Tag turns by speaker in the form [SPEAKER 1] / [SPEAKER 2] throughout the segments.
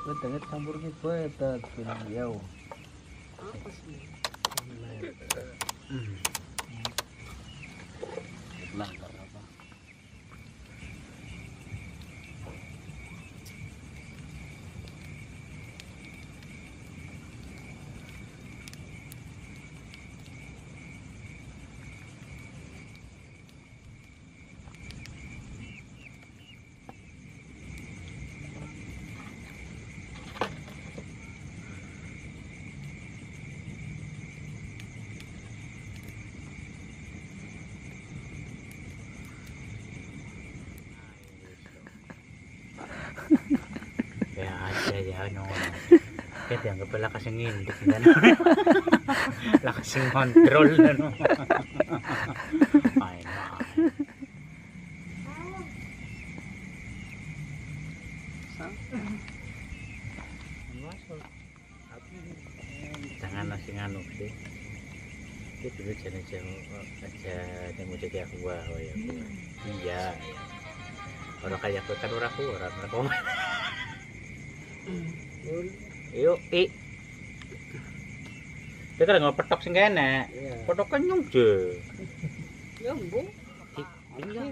[SPEAKER 1] Betul campur ni betul beliau.
[SPEAKER 2] Apa sih?
[SPEAKER 1] Langgar apa?
[SPEAKER 3] Ya aja ya no. Kita yang kepala kasih ngindik dan lakas kontrol dan main jangan nasi nganuk sih itu dulu aja yang mau jadi aku ya iya orang kayak aku kan orang aku yuk dia kan nggak petok sing kene petok kan nyung je
[SPEAKER 2] Ya, Bu.
[SPEAKER 3] iya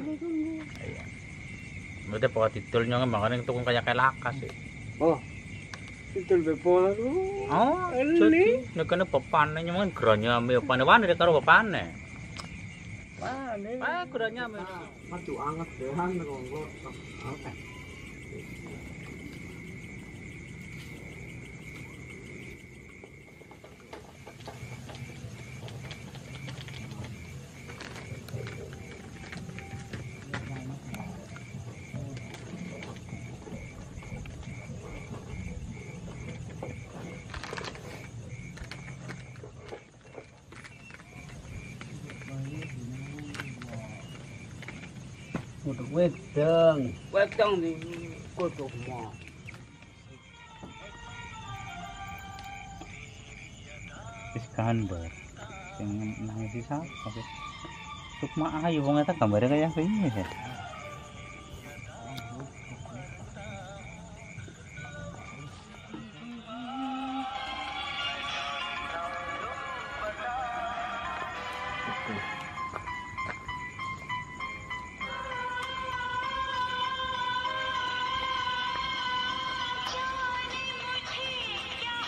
[SPEAKER 3] udah pokok titul nyong makanya tukang kayak lakas sih
[SPEAKER 2] Oh. Itu bepola lu.
[SPEAKER 3] oh jadi nekane pepane nyong geranya ame pane wane karo pepane
[SPEAKER 2] Mana?
[SPEAKER 3] geranya ame
[SPEAKER 2] Matu anget dehan ronggo. Oke.
[SPEAKER 1] Untuk wedang.
[SPEAKER 2] Wedang di kodok mah.
[SPEAKER 3] gambar yang ngisi siapa sih Sukma ayo wong eta gambarnya kayak gini ya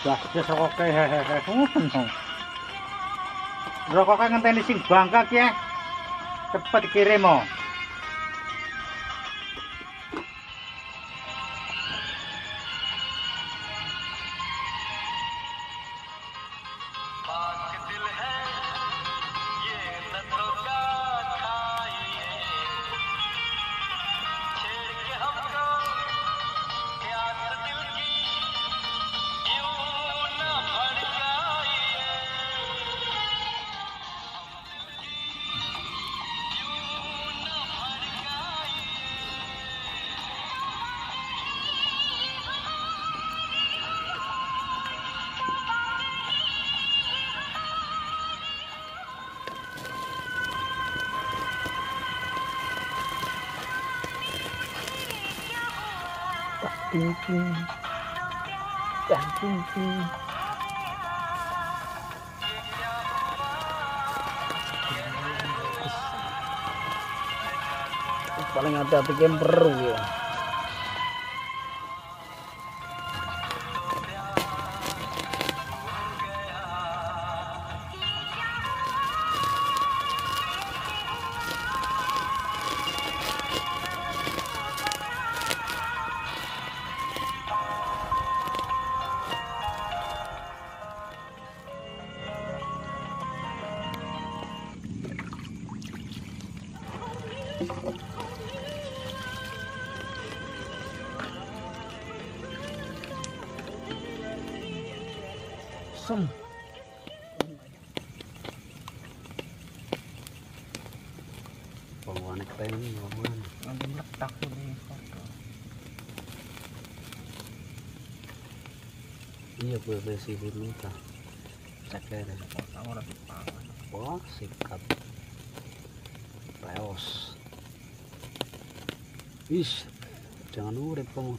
[SPEAKER 3] Wah, ya sokoke hehehe. Rokok ngenteni sing bangkak ya. Cepet dikirim mo.
[SPEAKER 1] Paling hati-hati camper ya. Sem.
[SPEAKER 2] Penguanek pengen ngomong.
[SPEAKER 1] Nanti meletak ini foto.
[SPEAKER 2] Iya gue sih minta. Ceker.
[SPEAKER 1] Orang dipangan.
[SPEAKER 2] Wah sikat. Leos. Ish. Jangan urip kamu.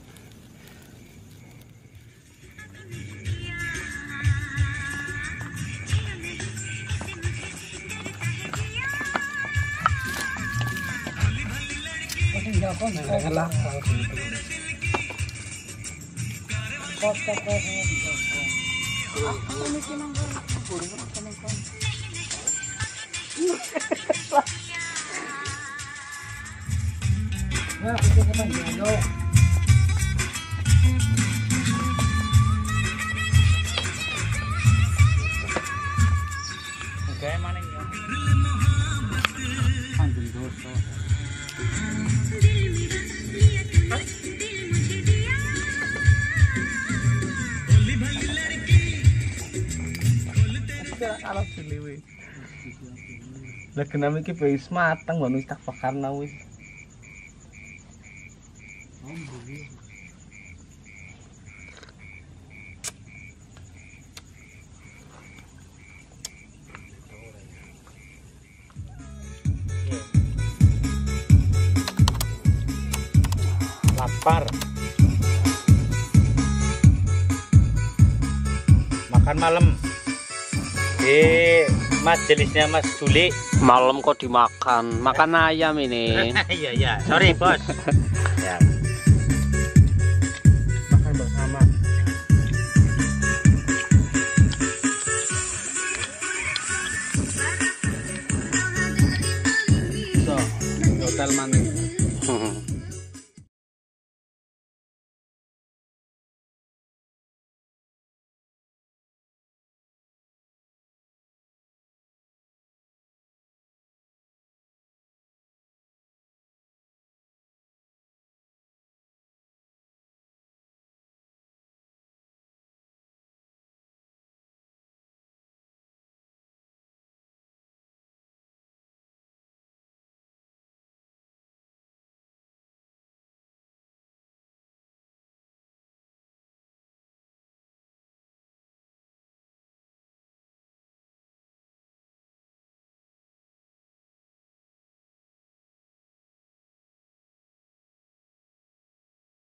[SPEAKER 3] Kayak mana ya?
[SPEAKER 1] Ambil dosa.
[SPEAKER 4] Kalau siliwi. Lah kenapa iki wis mateng ngono wis tak pakarna wis.
[SPEAKER 3] Lapar. Makan malam di majelisnya Mas Juli.
[SPEAKER 2] Malam kok dimakan. Makan ayam ini.
[SPEAKER 3] Iya, sorry bos.